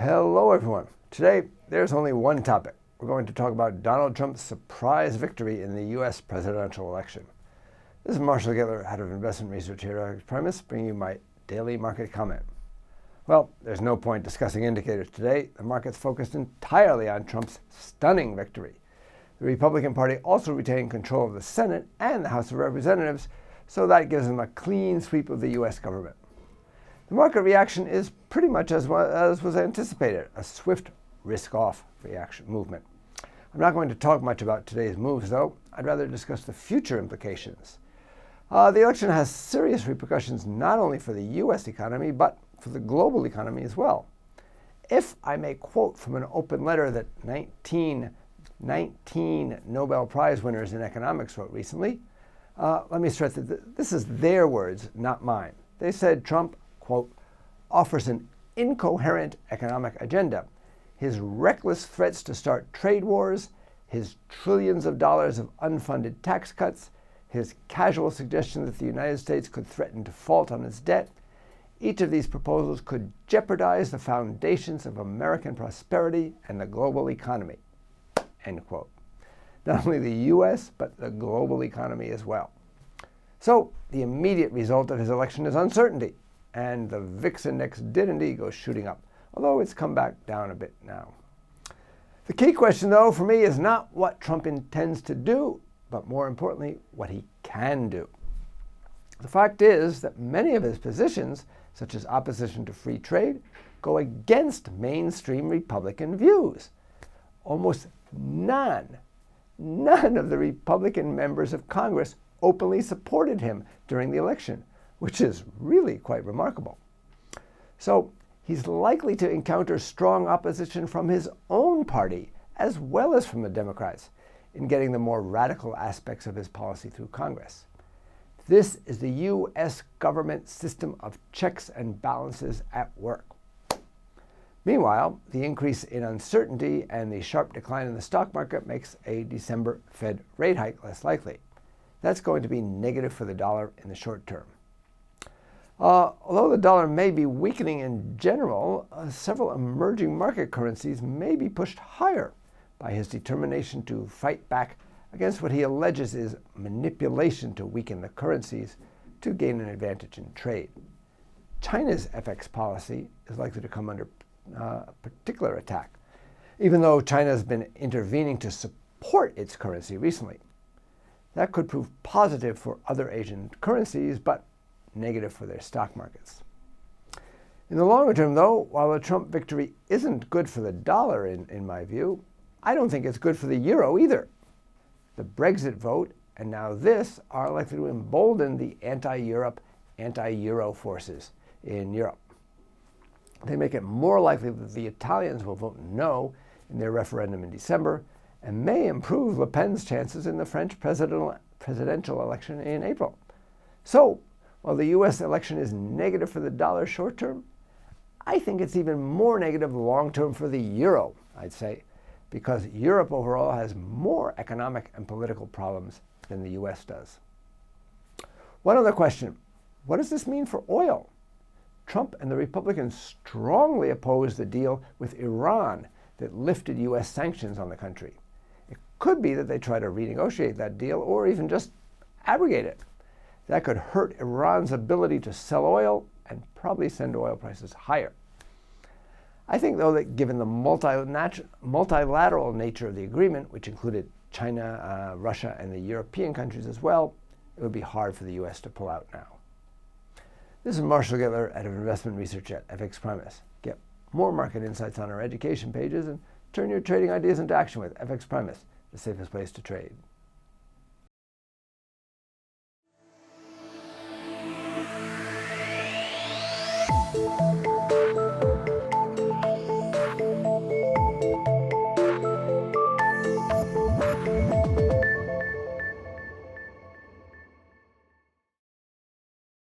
Hello everyone. Today there's only one topic. We're going to talk about Donald Trump's surprise victory in the U.S. presidential election. This is Marshall Gittler, head of investment research here at FXPRIMUS, bringing you my daily market comment. Well, there's no point discussing indicators today. The market's focused entirely on Trump's stunning victory. The Republican Party also retained control of the Senate and the House of Representatives, so that gives them a clean sweep of the U.S. government. The market reaction is pretty much as was anticipated, a swift risk-off movement. I'm not going to talk much about today's moves, though. I'd rather discuss the future implications. The election has serious repercussions not only for the U.S. economy, but for the global economy as well. If I may quote from an open letter that 19 Nobel Prize winners in economics wrote recently, let me stress that this is their words, not mine. They said Trump, quote, offers an incoherent economic agenda. His reckless threats to start trade wars, his trillions of dollars of unfunded tax cuts, his casual suggestion that the United States could threaten default on its debt, each of these proposals could jeopardize the foundations of American prosperity and the global economy, end quote. Not only the U.S., but the global economy as well. So the immediate result of his election is uncertainty, and the VIX index did indeed go shooting up, although it's come back down a bit now. The key question, though, for me is not what Trump intends to do, but more importantly, what he can do. The fact is that many of his positions, such as opposition to free trade, go against mainstream Republican views. Almost none of the Republican members of Congress openly supported him during the election, which is really quite remarkable. So he's likely to encounter strong opposition from his own party, as well as from the Democrats, in getting the more radical aspects of his policy through Congress. This is the U.S. government system of checks and balances at work. Meanwhile, the increase in uncertainty and the sharp decline in the stock market makes a December Fed rate hike less likely. That's going to be negative for the dollar in the short term. Although the dollar may be weakening in general, several emerging market currencies may be pushed higher by his determination to fight back against what he alleges is manipulation to weaken the currencies to gain an advantage in trade. China's FX policy is likely to come under particular attack, even though China has been intervening to support its currency recently. That could prove positive for other Asian currencies, but negative for their stock markets. In the longer term, though, while the Trump victory isn't good for the dollar in my view, I don't think it's good for the euro either. The Brexit vote and now this are likely to embolden the anti-euro forces in Europe. They make it more likely that the Italians will vote no in their referendum in December and may improve Le Pen's chances in the French presidential election in April. So, while the U.S. election is negative for the dollar short term, I think it's even more negative long term for the euro, I'd say, because Europe overall has more economic and political problems than the U.S. does. One other question: what does this mean for oil? Trump and the Republicans strongly oppose the deal with Iran that lifted U.S. sanctions on the country. It could be that they try to renegotiate that deal or even just abrogate it. That could hurt Iran's ability to sell oil and probably send oil prices higher. I think, though, that given the multilateral nature of the agreement, which included China, Russia, and the European countries as well, it would be hard for the U.S. to pull out now. This is Marshall Gittler, head of investment research at FXPRIMUS. Get more market insights on our education pages and turn your trading ideas into action with FXPRIMUS, the safest place to trade.